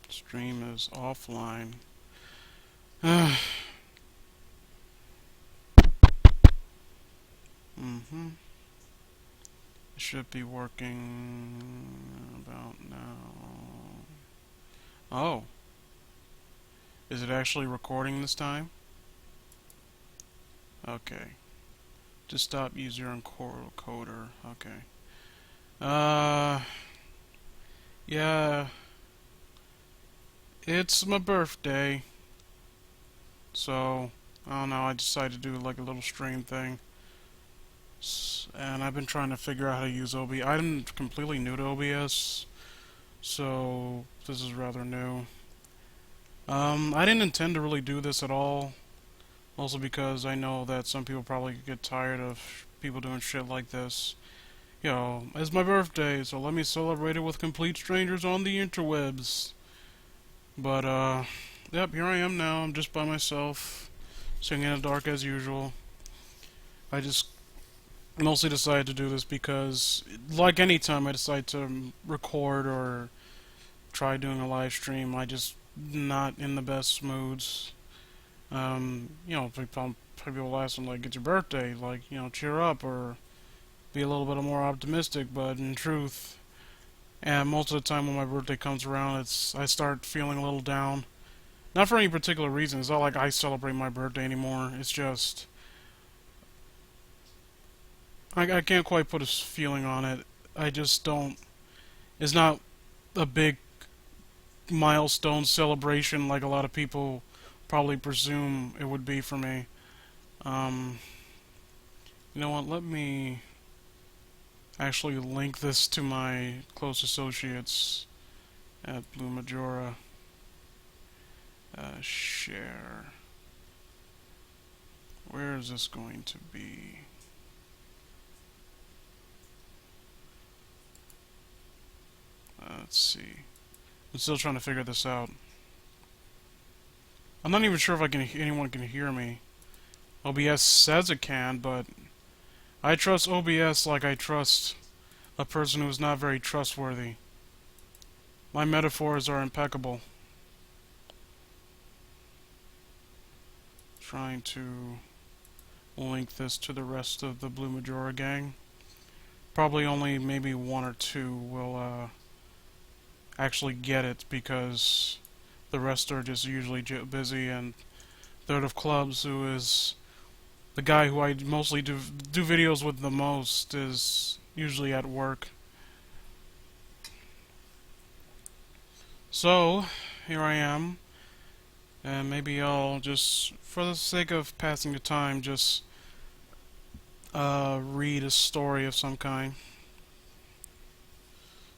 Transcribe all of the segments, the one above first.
Stream is offline. It should be working about now. Oh, is it actually recording this time? Okay. Just stop user encoder. Okay. Yeah. It's my birthday. So, I don't know, I decided to do like a little stream thing. And I've been trying to figure out how to use OBS. I'm completely new to OBS, so this is rather new. I didn't intend to really do this at all, also because I know that some people probably get tired of people doing shit like this. You know, it's my birthday, so let me celebrate it with complete strangers on the interwebs. But, yep, here I am now. I'm just by myself, sitting in the dark as usual. I just mostly decided to do this because, like any time I decide to record or try doing a live stream, I just not in the best moods. You know, people will ask them, like, it's your birthday, like, you know, cheer up or be a little bit more optimistic, but in truth, and most of the time when my birthday comes around, I start feeling a little down. Not for any particular reason. It's not like I celebrate my birthday anymore. It's just I can't quite put a feeling on it. I just don't. It's not a big milestone celebration like a lot of people probably presume it would be for me. Um, you know what? Let me actually link this to my close associates at Blue Majora. Share. Where is this going to be? Let's see. I'm still trying to figure this out. I'm not even sure if anyone can hear me. OBS says it can, but I trust OBS like I trust a person who is not very trustworthy. My metaphors are impeccable. Trying to link this to the rest of the Blue Majora gang. Probably only maybe one or two will actually get it because the rest are just usually busy, and Third of Clubs, who is the guy who I mostly do videos with the most, is usually at work. So, here I am, and maybe I'll just, for the sake of passing the time, just read a story of some kind.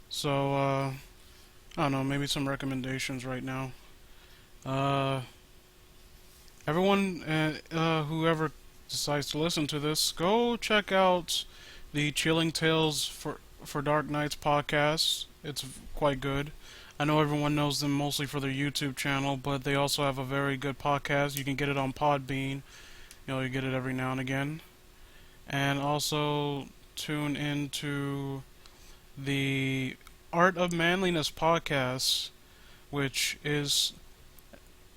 So, I don't know, maybe some recommendations right now. Everyone, whoever decides to listen to this, go check out the Chilling Tales for Dark Nights podcast. It's quite good. I know everyone knows them mostly for their YouTube channel, but they also have a very good podcast. You can get it on Podbean. You know, you get it every now and again. And also tune into the Art of Manliness podcast, which is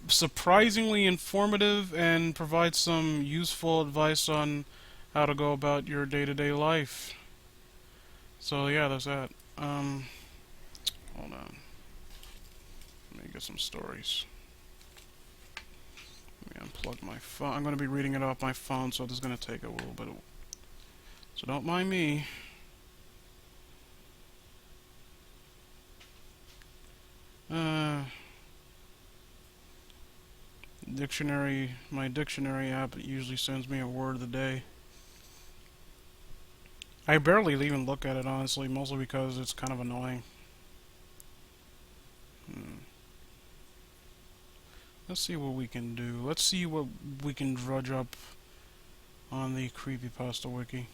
surprisingly informative and provides some useful advice on how to go about your day-to-day life. So yeah, that's that. Hold on. Let me get some stories. Let me unplug my phone. I'm going to be reading it off my phone, so this is going to take a little bit of... So don't mind me. My dictionary app usually sends me a word of the day. I barely even look at it, honestly, mostly because it's kind of annoying. Let's see what we can do. Let's see what we can drudge up on the creepypasta wiki.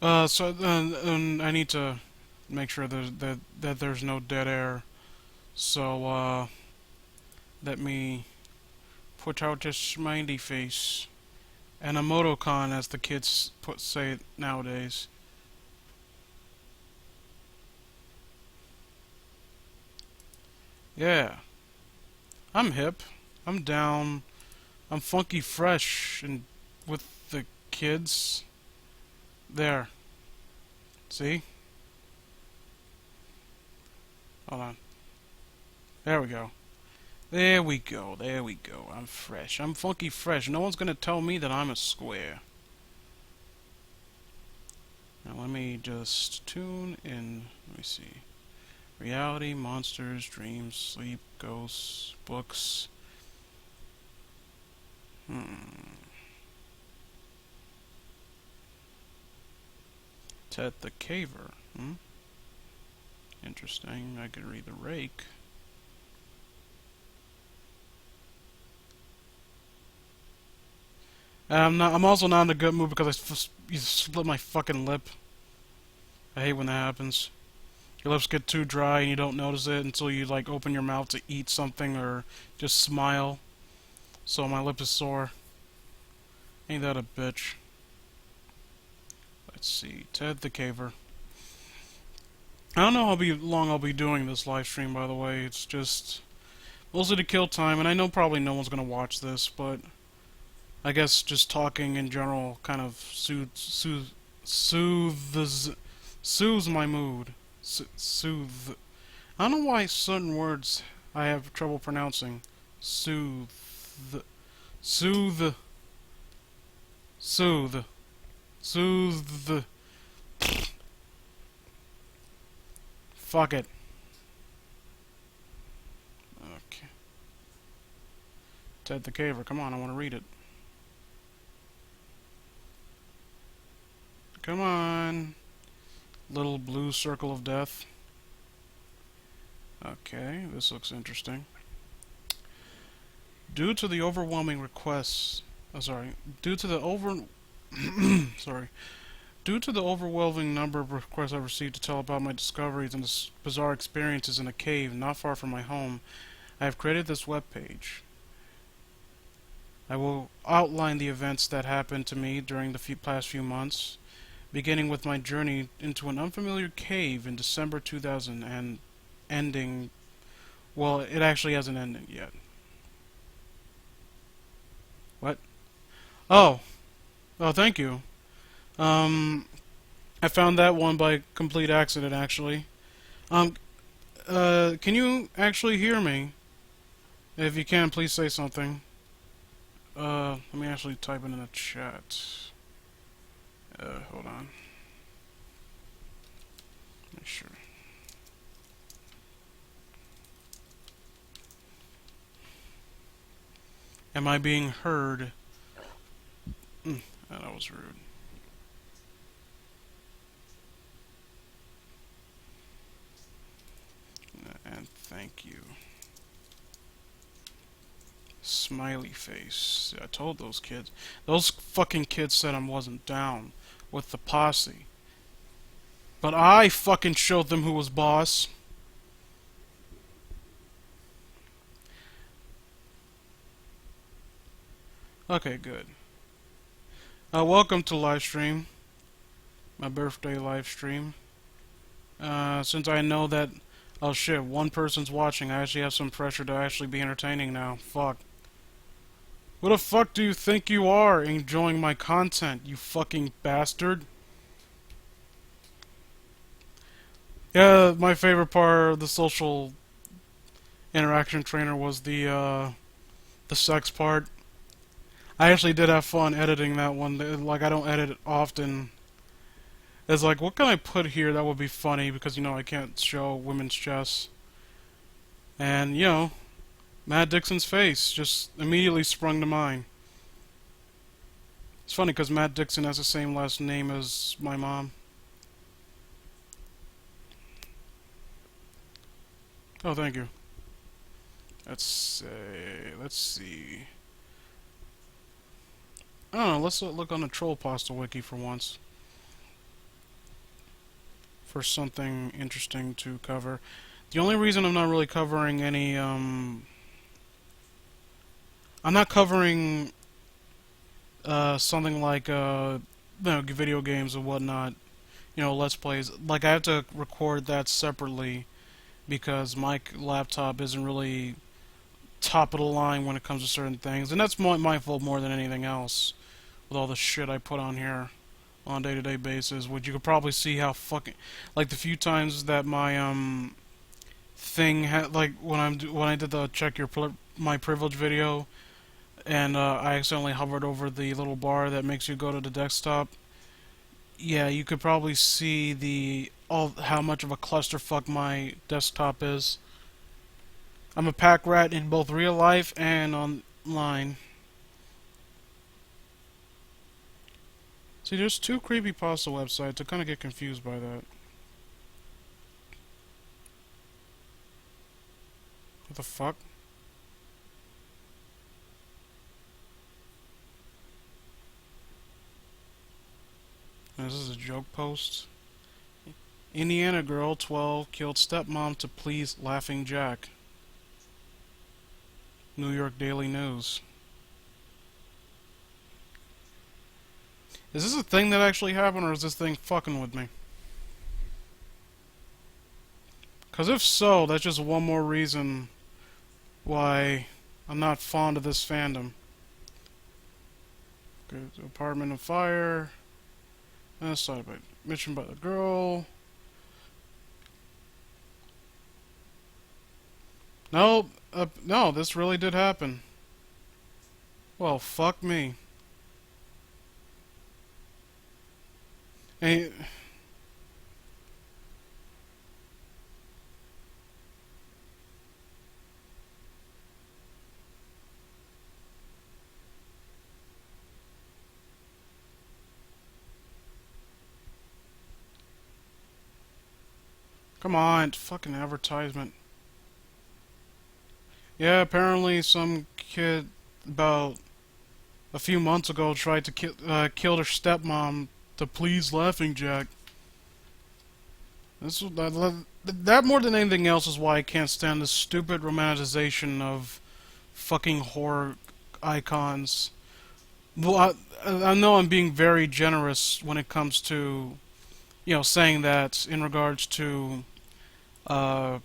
I need to make sure that there's no dead air. So, let me put out a smiley face. And a Motoconn, as the kids say it nowadays. Yeah. I'm hip. I'm down. I'm funky fresh and with the kids. There. See? Hold on. There we go. There we go. There we go. I'm fresh. I'm funky fresh. No one's gonna tell me that I'm a square. Now let me just tune in. Let me see. Reality, monsters, dreams, sleep, ghosts, books. Ted the Caver. Interesting. I could read the Rake. I'm also not in a good mood because you split my fucking lip. I hate when that happens. Your lips get too dry and you don't notice it until you like open your mouth to eat something or just smile. So my lip is sore. Ain't that a bitch? Let's see. Ted the Caver. I don't know how long I'll be doing this live stream, by the way. It's just mostly to kill time, and I know probably no one's gonna watch this, but I guess just talking in general kind of soothes my mood. Soothe. I don't know why certain words I have trouble pronouncing. Soothe. Soothe. Soothe. Soothe. Fuck it. Okay. Ted the Caver, come on, I want to read it. Come on. Little blue circle of death. Okay, this looks interesting. Due to the overwhelming requests, due to the overwhelming number of requests I received to tell about my discoveries and bizarre experiences in a cave not far from my home, I have created this webpage. I will outline the events that happened to me during the past few months, beginning with my journey into an unfamiliar cave in December 2000 and ending... Well, it actually hasn't ended yet. What? Oh. Oh, thank you. I found that one by complete accident, actually. Can you actually hear me? If you can, please say something. Let me actually type it in the chat. Hold on. Make sure. Am I being heard? That was rude. And thank you. Smiley face. I told those kids. Those fucking kids said I wasn't down with the posse. But I fucking showed them who was boss. Okay, good. Welcome to live stream. My birthday live stream. Since I know that... Oh shit, one person's watching, I actually have some pressure to actually be entertaining now. Fuck. Who the fuck do you think you are, enjoying my content, you fucking bastard? Yeah, my favorite part of the social interaction trainer was the sex part. I actually did have fun editing that one. Like, I don't edit it often. It's like, what can I put here that would be funny? Because, you know, I can't show women's chests. And, you know, Matt Dixon's face just immediately sprung to mind. It's funny because Matt Dixon has the same last name as my mom. Oh, thank you. Let's say, let's see. I don't know, let's look on the Troll Pasta wiki for once. For something interesting to cover. The only reason I'm not really covering any, I'm not covering, something like, video games and whatnot, Let's Plays. Like, I have to record that separately because my laptop isn't really top of the line when it comes to certain things. And that's my fault more than anything else, with all the shit I put on here on a day-to-day basis, which you could probably see how fucking, like, the few times that my thing had, like, when I did the check my privilege video, and I accidentally hovered over the little bar that makes you go to the desktop. Yeah, you could probably see the all how much of a clusterfuck my desktop is. I'm a pack rat in both real life and online. See, there's two creepypasta websites. I kind of get confused by that. What the fuck? This is a joke post. Indiana girl, 12, killed stepmom to please Laughing Jack. New York Daily News. Is this a thing that actually happened, or is this thing fucking with me? Because if so, that's just one more reason why I'm not fond of this fandom. Good apartment of fire. Started by mentioned by the girl. No, no, this really did happen. Well, fuck me. Hey, come on, fucking advertisement. Yeah, apparently some kid about a few months ago tried to kill their stepmom to please Laughing Jack. That more than anything else is why I can't stand this stupid romanticization of fucking horror icons. Well, I know I'm being very generous when it comes to, saying that in regards to, uh,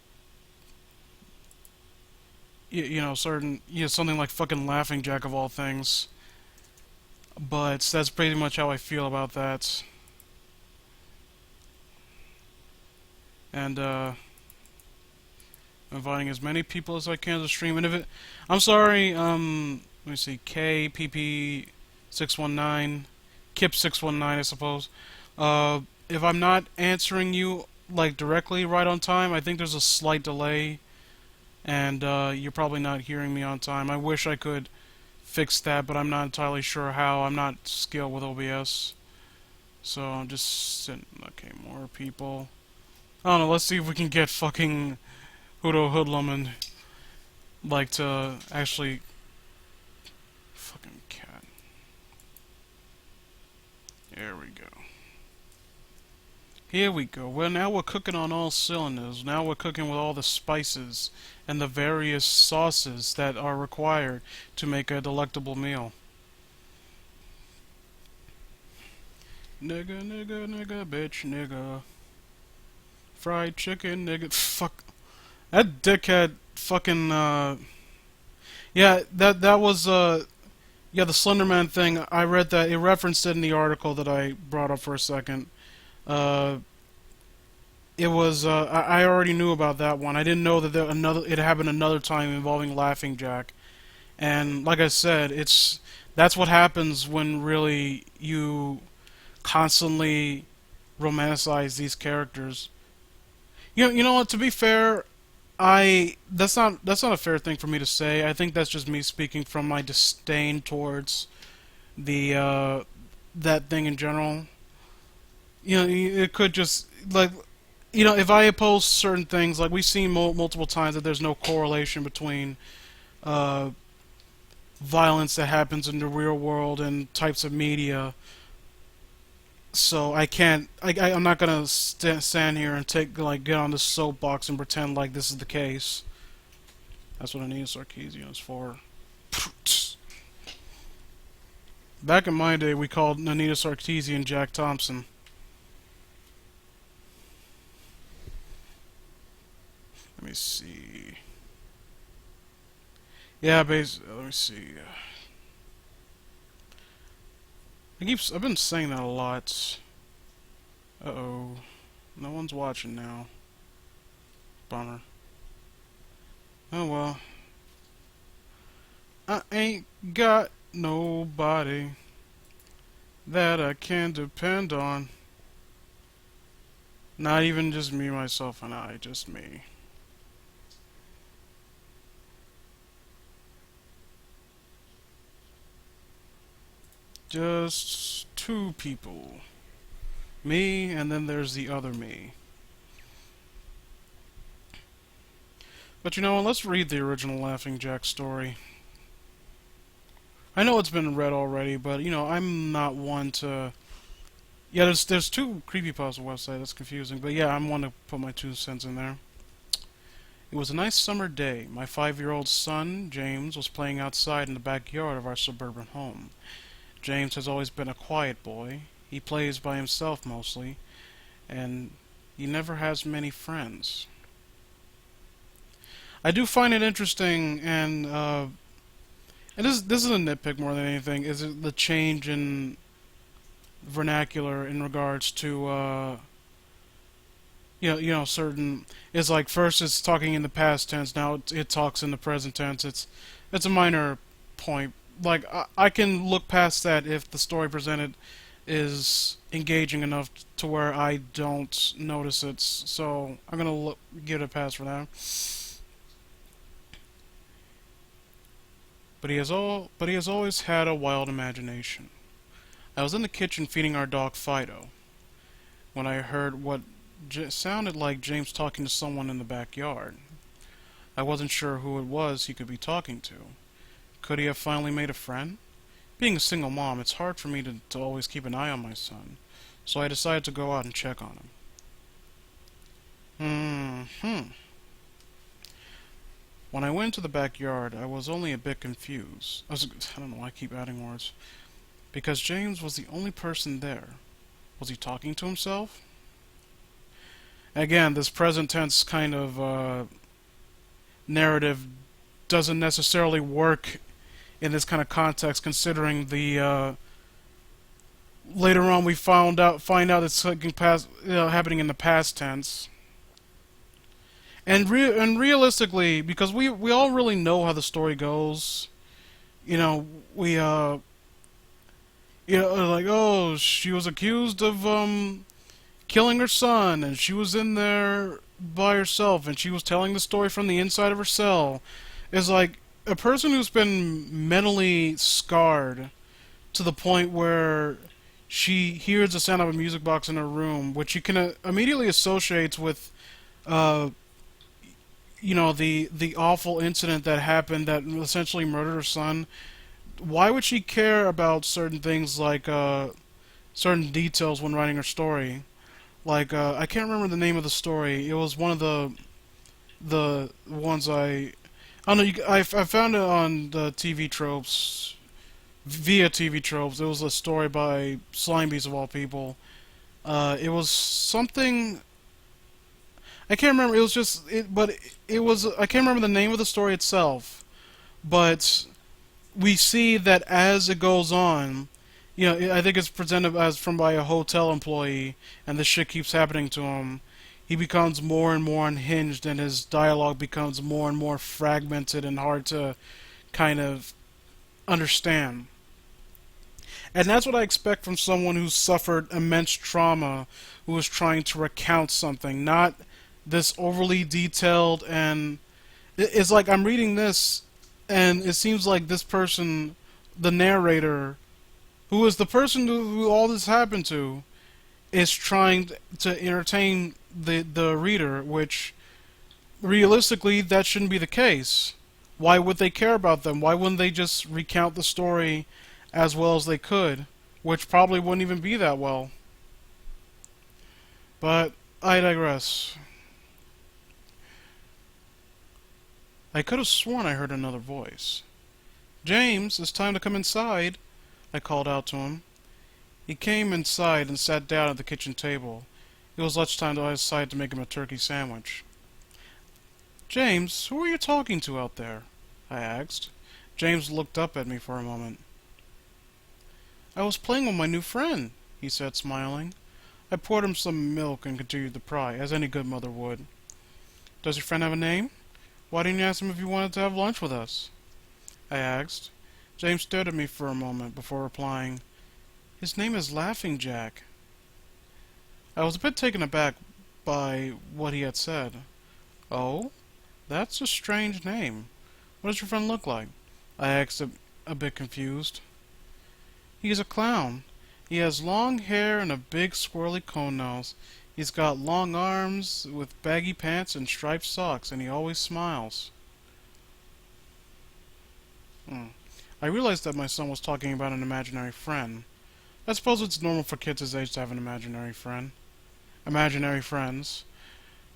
certain, something like fucking Laughing Jack of all things. But that's pretty much how I feel about that. And, inviting as many people as I can to the stream. And if it, I'm sorry, let me see, KPP619, Kip619, I suppose. If I'm not answering you, like, directly right on time, I think there's a slight delay, and, you're probably not hearing me on time. I wish I could fix that, but I'm not entirely sure how. I'm not skilled with OBS. So I'm just sitting, okay, more people. I don't know, let's see if we can get fucking Hudo Hoodlum and, like, to actually... Fucking cat. There we go. Here we go. Well, now we're cooking on all cylinders. Now we're cooking with all the spices and the various sauces that are required to make a delectable meal. Nigga, nigga, nigga, bitch, nigga. Fried chicken, nigga. Fuck. That dickhead fucking, yeah, that was, yeah, the Slenderman thing. I read that. It referenced it in the article that I brought up for a second. Uh, it was, I already knew about that one. I didn't know that it happened another time involving Laughing Jack. And, like I said, that's what happens when really you constantly romanticize these characters. You know what, to be fair, that's not a fair thing for me to say. I think that's just me speaking from my disdain towards that thing in general. It could just like if I oppose certain things, like we've seen multiple times that there's no correlation between uh, violence that happens in the real world and types of media. So I can't. I'm not gonna stand here and get on this soapbox and pretend like this is the case. That's what Anita Sarkeesian is for. Back in my day, we called Anita Sarkeesian Jack Thompson. Let me see. Yeah, let me see. I've been saying that a lot. Uh-oh. No one's watching now. Bummer. Oh well. I ain't got nobody that I can depend on. Not even just me, myself, and I. Just me. Just two people. Me, and then there's the other me. But you know what, let's read the original Laughing Jack story. I know it's been read already, but I'm not one to... Yeah, there's two creepypasta websites, that's confusing, but yeah, I'm one to put my 2 cents in there. It was a nice summer day. My 5-year-old son, James, was playing outside in the backyard of our suburban home. James has always been a quiet boy. He plays by himself mostly, and he never has many friends. I do find it interesting, and this is a nitpick more than anything, is the change in vernacular in regards to certain. It's like first it's talking in the past tense, now it talks in the present tense. It's a minor point. Like I can look past that if the story presented is engaging enough to where I don't notice it. So I'm gonna give it a pass for that. But he has always had a wild imagination. I was in the kitchen feeding our dog Fido when I heard what sounded like James talking to someone in the backyard. I wasn't sure who it was he could be talking to. Could he have finally made a friend? Being a single mom, it's hard for me to always keep an eye on my son, so I decided to go out and check on him. When I went to the backyard, I was only a bit confused. I don't know why I keep adding words. Because James was the only person there. Was he talking to himself? Again, this present tense kind of narrative doesn't necessarily work in this kind of context, considering the later on we find out it's happening in the past tense. And realistically, because we all really know how the story goes, we like, oh, she was accused of killing her son, and she was in there by herself, and she was telling the story from the inside of her cell. Is like a person who's been mentally scarred to the point where she hears the sound of a music box in her room, which you can immediately associate with the awful incident that happened that essentially murdered her son. Why would she care about certain things like certain details when writing her story? Like I can't remember the name of the story. It was one of the ones I don't know. I found it on the TV tropes via TV tropes. It was a story by Slimebeast of all people. It was something. I can't remember. It was just but it was. I can't remember the name of the story itself, but we see that as it goes on, I think it's presented as from by a hotel employee, and this shit keeps happening to him. He becomes more and more unhinged, and his dialogue becomes more and more fragmented and hard to kind of understand. And that's what I expect from someone who's suffered immense trauma, who is trying to recount something, not this overly detailed. And it's like I'm reading this, and it seems like this person, the narrator, who is the person who all this happened to, is trying to entertain the reader, which realistically that shouldn't be the case. Why would they care about them? Why wouldn't they just recount the story as well as they could, which probably wouldn't even be that well. But I digress. I could have sworn I heard another voice. "James, it's time to come inside," I called out to him. He came inside and sat down at the kitchen table. It was lunchtime, so I decided to make him a turkey sandwich. "James, who are you talking to out there?" I asked. James looked up at me for a moment. "I was playing with my new friend," he said, smiling. I poured him some milk and continued to pry, as any good mother would. "Does your friend have a name? Why didn't you ask him if he wanted to have lunch with us?" I asked. James stared at me for a moment before replying, "His name is Laughing Jack." I was a bit taken aback by what he had said. "Oh? That's a strange name. What does your friend look like?" I asked, a bit confused. "He's a clown. He has long hair and a big squirrely cone nose. He's got long arms with baggy pants and striped socks, and he always smiles." I realized that my son was talking about an imaginary friend. I suppose it's normal for kids his age to have an imaginary friend. Imaginary friends.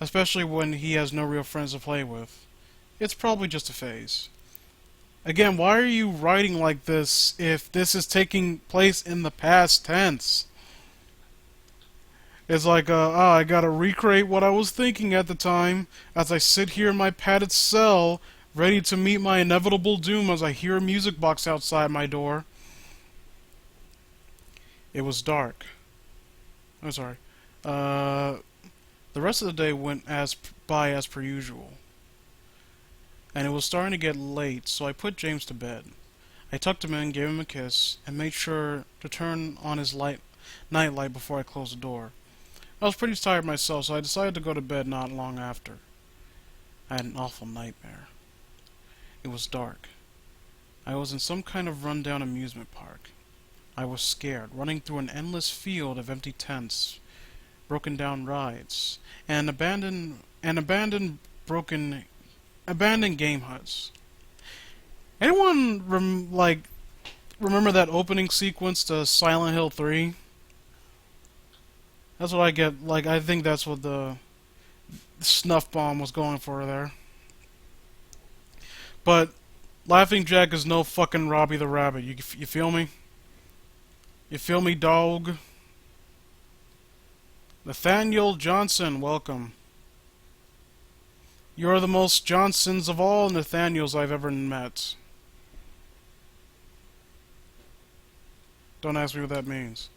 Especially when he has no real friends to play with. It's probably just a phase. Again, why are you writing like this if this is taking place in the past tense? It's like, I gotta recreate what I was thinking at the time as I sit here in my padded cell, ready to meet my inevitable doom as I hear a music box outside my door. It was dark. I'm sorry. The rest of the day went by as per usual, and it was starting to get late, so I put James to bed. I tucked him in, gave him a kiss, and made sure to turn on his nightlight before I closed the door. I was pretty tired myself, so I decided to go to bed not long after. I had an awful nightmare. It was dark. I was in some kind of run-down amusement park. I was scared, running through an endless field of empty tents, broken down rides, and abandoned game huts. Anyone remember that opening sequence to Silent Hill 3? That's what I get. Like, I think that's what the snuff bomb was going for there. But Laughing Jack is no fucking Robbie the Rabbit. You feel me? You feel me, dog? Nathaniel Johnson, welcome. You're the most Johnsons of all Nathaniels I've ever met. Don't ask me what that means.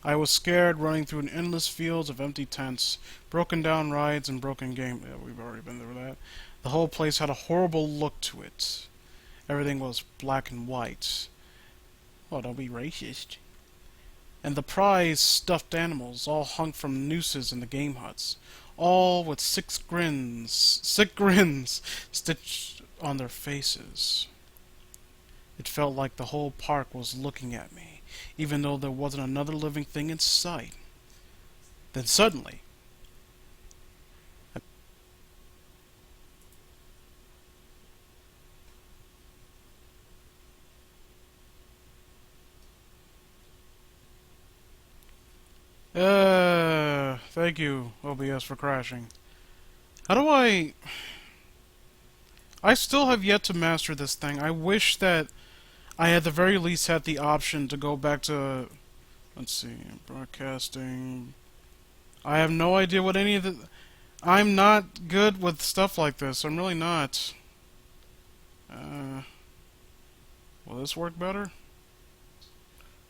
I was scared, running through an endless fields of empty tents, broken down rides, and broken game. Yeah, we've already been through that. The whole place had a horrible look to it. Everything was black and white. Oh, don't be racist. And the prized stuffed animals all hung from nooses in the game huts, all with sick grins stitched on their faces. It felt like the whole park was looking at me, even though there wasn't another living thing in sight. Then suddenly, thank you, OBS, for crashing. How do I still have yet to master this thing. I wish that I at the very least had the option to go back to, let's see, broadcasting. I have no idea what any of the, I'm not good with stuff like this. I'm really not. Will this work better?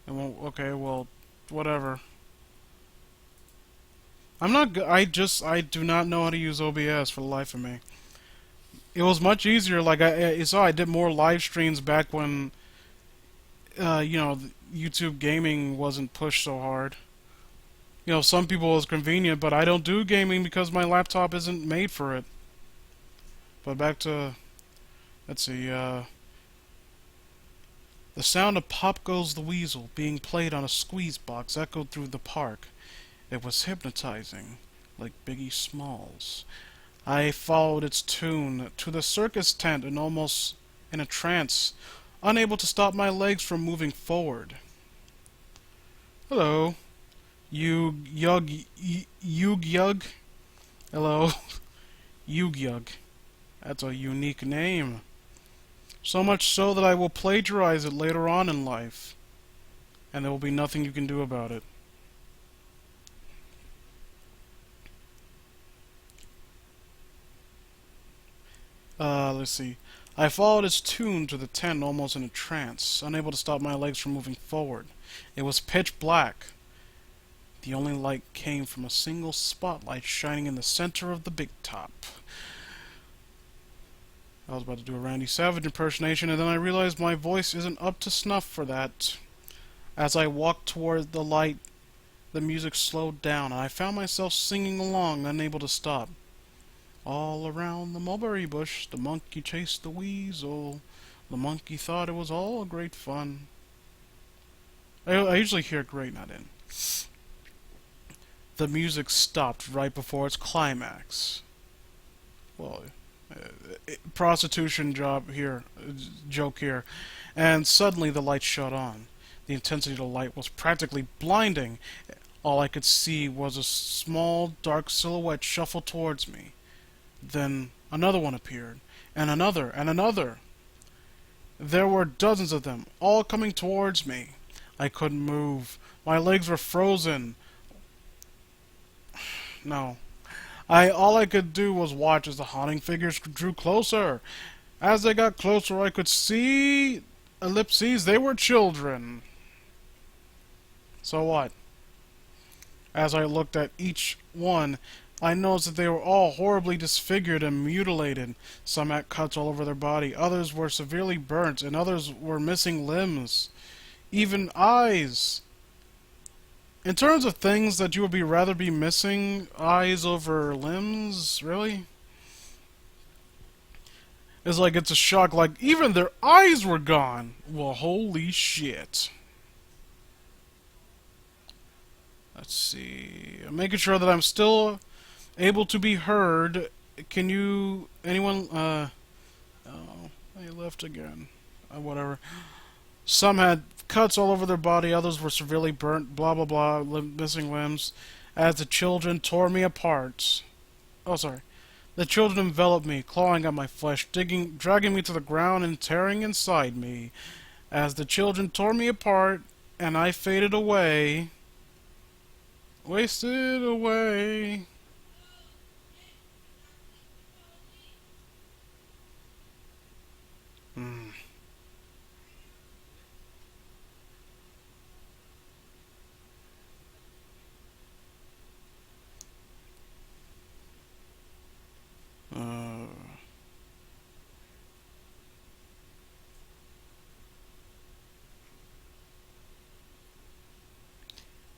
It won't. Okay, well, whatever. I'm not. I do not know how to use OBS for the life of me. It was much easier. Like you saw, I did more live streams back when, YouTube gaming wasn't pushed so hard. Some people it's convenient, but I don't do gaming because my laptop isn't made for it. But back to, let's see, The sound of Pop Goes the Weasel being played on a squeeze box echoed through the park. It was hypnotizing, like Biggie Smalls. I followed its tune to the circus tent and almost in a trance, unable to stop my legs from moving forward. Hello, Yug. Hello, Yug. That's a unique name. So much so that I will plagiarize it later on in life, and there will be nothing you can do about it. Let's see. I followed its tune to the tent almost in a trance, unable to stop my legs from moving forward. It was pitch black. The only light came from a single spotlight shining in the center of the big top. I was about to do a Randy Savage impersonation, and then I realized my voice isn't up to snuff for that. As I walked toward the light, the music slowed down, and I found myself singing along, unable to stop. All around the mulberry bush, the monkey chased the weasel. The monkey thought it was all great fun. I usually hear great, not in. The music stopped right before its climax. Well, prostitution joke here. And suddenly the light shut on. The intensity of the light was practically blinding. All I could see was a small, dark silhouette shuffle towards me. Then another one appeared, and another, and another. There were dozens of them, all coming towards me. I couldn't move. My legs were frozen. No. All I could do was watch as the haunting figures drew closer. As they got closer, I could see ellipses. They were children. So what? As I looked at each one, I noticed that they were all horribly disfigured and mutilated. Some had cuts all over their body, others were severely burnt, and others were missing limbs. Even eyes. In terms of things that you would rather be missing, eyes over limbs, really? It's like it's a shock, like even their eyes were gone. Well, holy shit. Let's see. I'm making sure that I'm still able to be heard. Can you... anyone... oh, they left again. Whatever. Some had cuts all over their body, others were severely burnt, blah blah blah, missing limbs. As the children tore me apart. Oh, sorry. The children enveloped me, clawing at my flesh, dragging me to the ground and tearing inside me. As the children tore me apart, and I faded away... wasted away...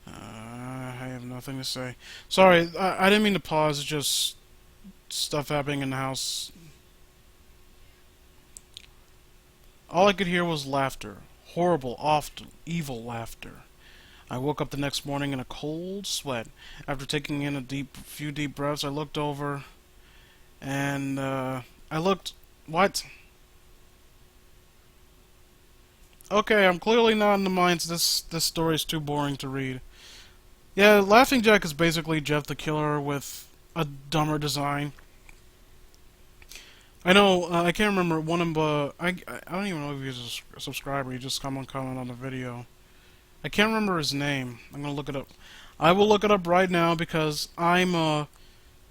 I have nothing to say. Sorry, I didn't mean to pause, just stuff happening in the house. All I could hear was laughter. Horrible, awful, evil laughter. I woke up the next morning in a cold sweat. After taking in a few deep breaths, I looked over, and I looked... what? Okay, I'm clearly not in the minds. This story is too boring to read. Yeah, Laughing Jack is basically Jeff the Killer with a dumber design. I know, I can't remember one of I don't even know if he's a subscriber. He just comment on the video. I can't remember his name. I'm gonna look it up. I will look it up right now because I'm a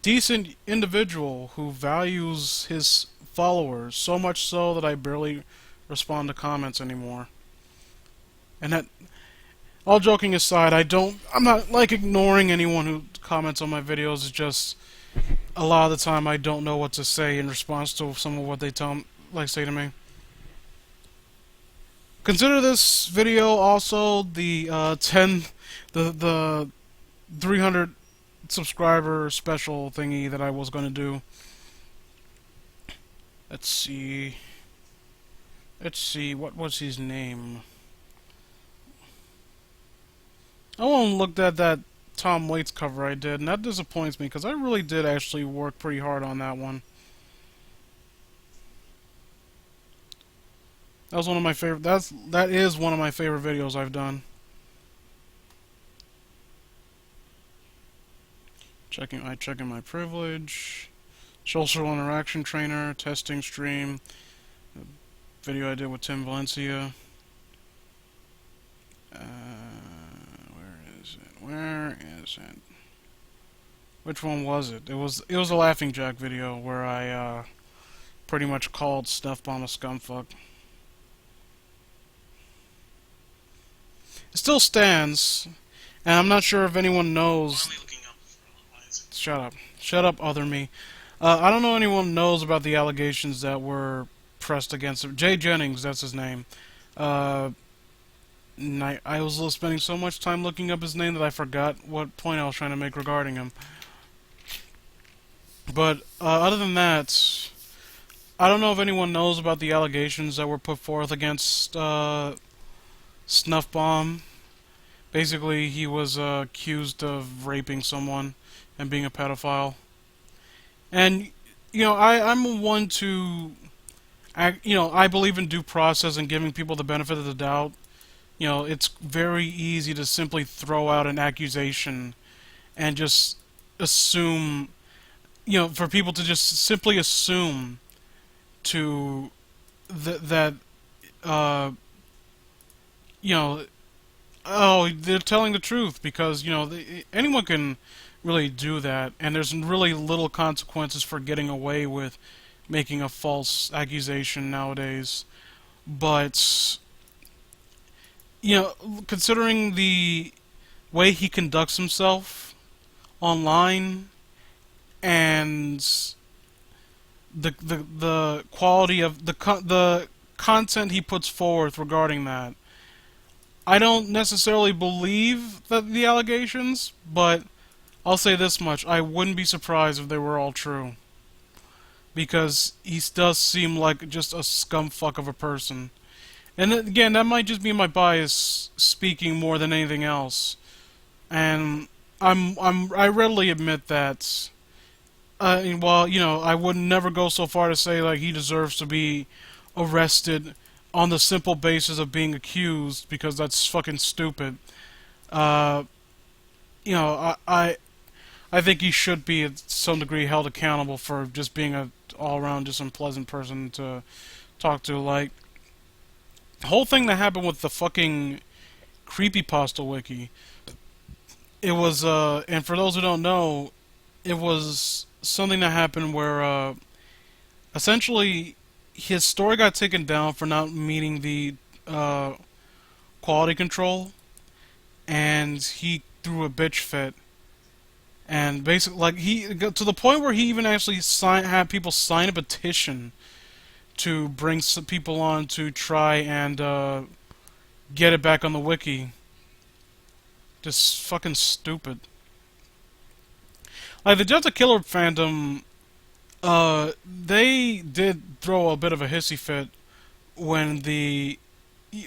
decent individual who values his followers, so much so that I barely respond to comments anymore. And that, all joking aside, I'm not like ignoring anyone who comments on my videos. It's just a lot of the time I don't know what to say in response to some of what they say to me. Consider this video also the the 300 subscriber special thingy that I was going to do. Let's see. Let's see, what was his name? I went and looked at that Tom Waits cover I did, and that disappoints me because I really did actually work pretty hard on that one. That was one of my favorite. That is one of my favorite videos I've done. Checking my privilege. Social interaction trainer, testing stream, video I did with Tim Valencia. Where is it? Where is it? Which one was it? It was a Laughing Jack video where I pretty much called Snuff Bomb a scumfuck. It still stands, and I'm not sure if anyone knows. Shut up. Shut up, other me. I don't know anyone knows about the allegations that were pressed against him. Jay Jennings, that's his name. I was spending so much time looking up his name that I forgot what point I was trying to make regarding him. But other than that, I don't know if anyone knows about the allegations that were put forth against Snuff Bomb. Basically, he was accused of raping someone and being a pedophile. And, I'm one to, I believe in due process and giving people the benefit of the doubt. It's very easy to simply throw out an accusation and just assume, for people to just simply assume that, oh, they're telling the truth because, anyone can really do that, and there's really little consequences for getting away with making a false accusation nowadays. But, considering the way he conducts himself online and the quality of the content he puts forth regarding that, I don't necessarily believe the allegations, but I'll say this much: I wouldn't be surprised if they were all true, because he does seem like just a scumfuck of a person. And again, that might just be my bias speaking more than anything else. And I readily admit that. Well, I would never go so far to say like he deserves to be arrested on the simple basis of being accused, because that's fucking stupid. Uh, I think he should be at some degree held accountable for just being a all-around just unpleasant person to talk to. Like, the whole thing that happened with the fucking creepypasta wiki, it was, and for those who don't know, it was something that happened where, essentially, his story got taken down for not meeting the, quality control, and he threw a bitch fit. And basically, like, he got to the point where he even actually had people sign a petition to bring some people on to try and get it back on the wiki. Just fucking stupid. Like, the Just a Killer fandom, they did throw a bit of a hissy fit when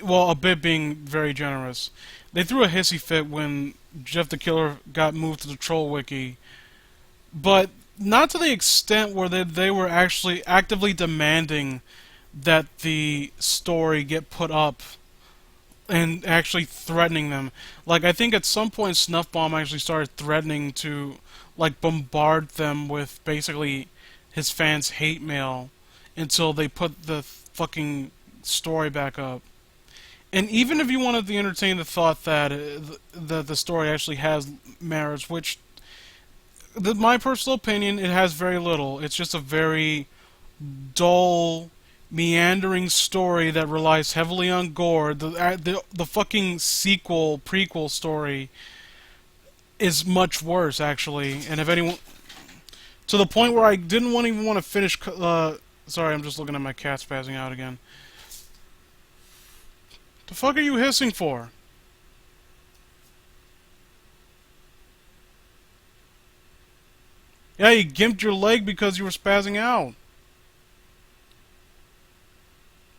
well, a bit being very generous. They threw a hissy fit when Jeff the Killer got moved to the Troll Wiki, but not to the extent where they were actually actively demanding that the story get put up and actually threatening them. Like, I think at some point Snuff Bomb actually started threatening to, like, bombard them with basically his fans' hate mail until they put the fucking story back up. And even if you wanted to entertain the thought that the story actually has merits, which, my personal opinion, it has very little. It's just a very dull, meandering story that relies heavily on gore. The fucking prequel story is much worse, actually. And if anyone, to the point where I didn't even want to finish. Sorry, I'm just looking at my cat spazzing out again. The fuck are you hissing for? Yeah, you gimped your leg because you were spazzing out.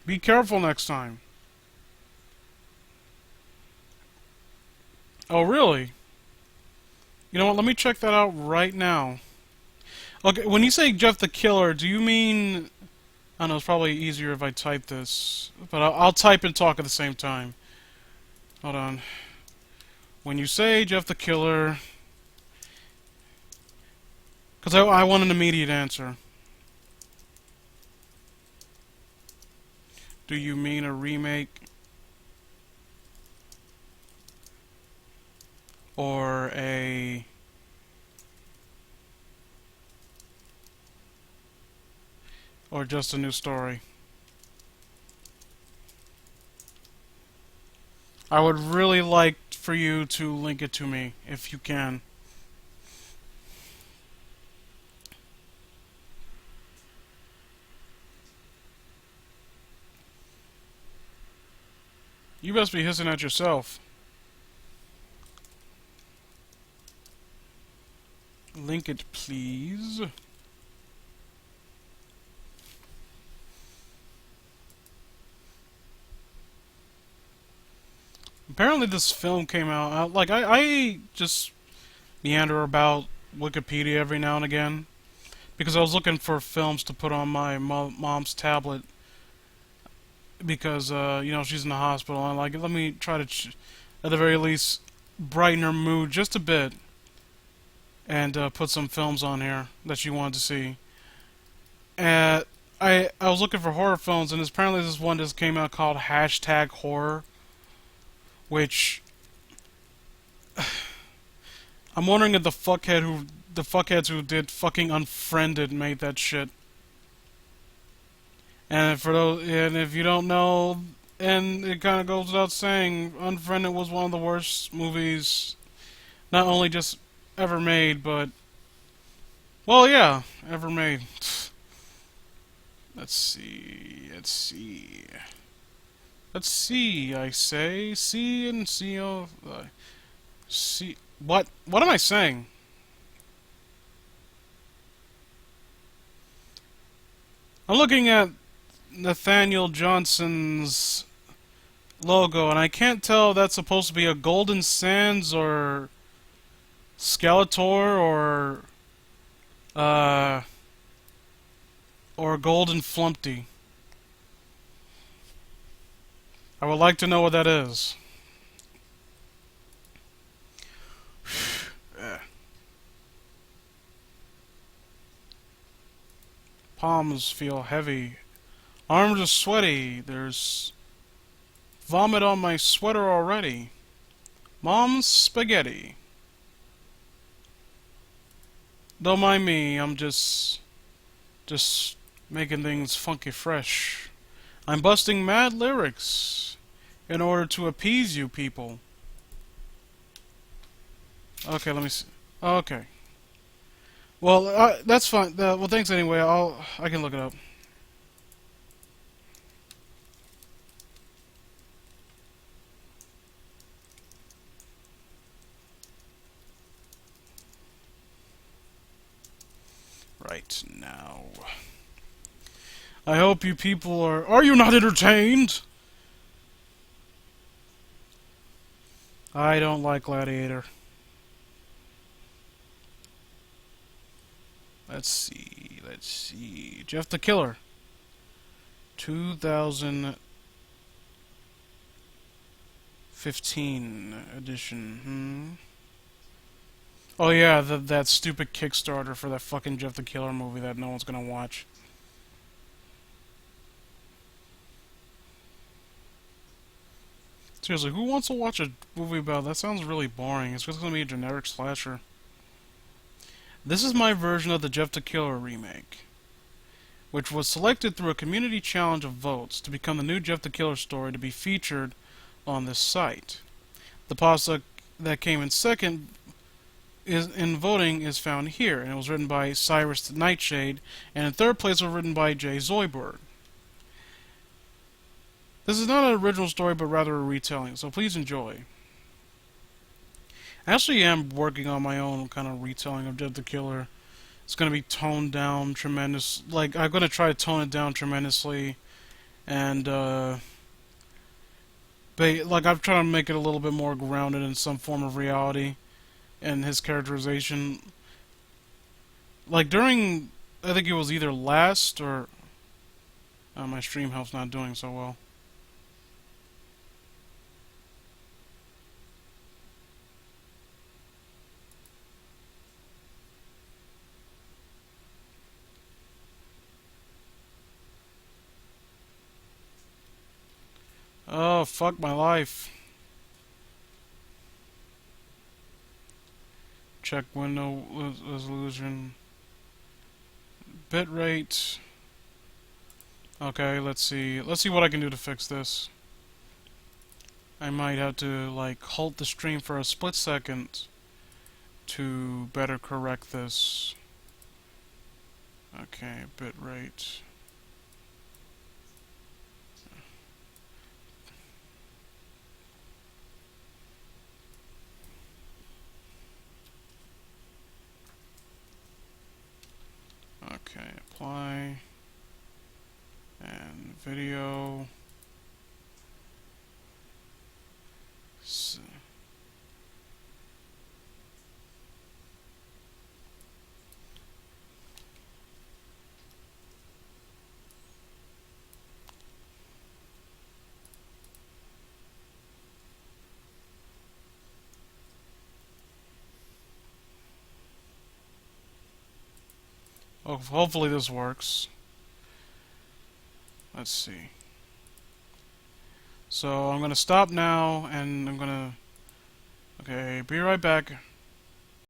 Be careful next time. Oh, really? You know what? Let me check that out right now. Okay, when you say Jeff the Killer, do you mean... I don't know, it's probably easier if I type this. But I'll type and talk at the same time. Hold on. When you say Jeff the Killer... Because I want an immediate answer. Do you mean a remake? Or a... Or just a new story? I would really like for you to link it to me, if you can. You must be hissing at yourself. Link it, please. Apparently this film came out... like, I just meander about Wikipedia every now and again. Because I was looking for films to put on my mom's tablet. Because, you know, she's in the hospital. And, like, let me try to, at the very least, brighten her mood just a bit. And put some films on here that she wanted to see. And I was looking for horror films, and apparently this one just came out called #horror. Which... I'm wondering if the fuckheads who did fucking Unfriended made that shit. And for those, and if you don't know, and it kind of goes without saying, Unfriended was one of the worst movies, not only just ever made, but, well, yeah, ever made. Let's see, I say, C and C O, C, what am I saying? I'm looking at Nathaniel Johnson's logo, and I can't tell if that's supposed to be a Golden Sands or Skeletor or Golden Flumpty. I would like to know what that is. Palms feel heavy. Arms are sweaty. There's vomit on my sweater already. Mom's spaghetti. Don't mind me, I'm just making things funky fresh. I'm busting mad lyrics in order to appease you people. Okay, let me see. Okay. Well, that's fine. Well, thanks anyway. I can look it up. Right now. I hope you people are... Are you not entertained? I don't like Gladiator. Let's see. Jeff the Killer. 2015 edition. Oh yeah, that stupid Kickstarter for that fucking Jeff the Killer movie that no one's gonna watch. Seriously, who wants to watch a movie about that? Sounds really boring. It's just gonna be a generic slasher. This is my version of the Jeff the Killer remake, which was selected through a community challenge of votes to become the new Jeff the Killer story to be featured on this site. The pasta that came in second in voting is found here, and it was written by Cyrus Nightshade, and in third place was written by Jay Zoidberg. This is not an original story, but rather a retelling, so please enjoy. I actually am working on my own kind of retelling of Jeff the Killer. It's going to be toned down tremendous. Like, I'm going to try to tone it down tremendously and like I've tried to make it a little bit more grounded in some form of reality and his characterization. Like during, I think it was either last or my stream health's not doing so well. Oh, fuck my life. Check window resolution. Bitrate. Okay, let's see. Let's see what I can do to fix this. I might have to, like, halt the stream for a split second to better correct this. Okay, bitrate. Okay, apply. And video. Oh, hopefully this works. Let's see. So I'm gonna stop now, and I'm gonna... Okay, be right back.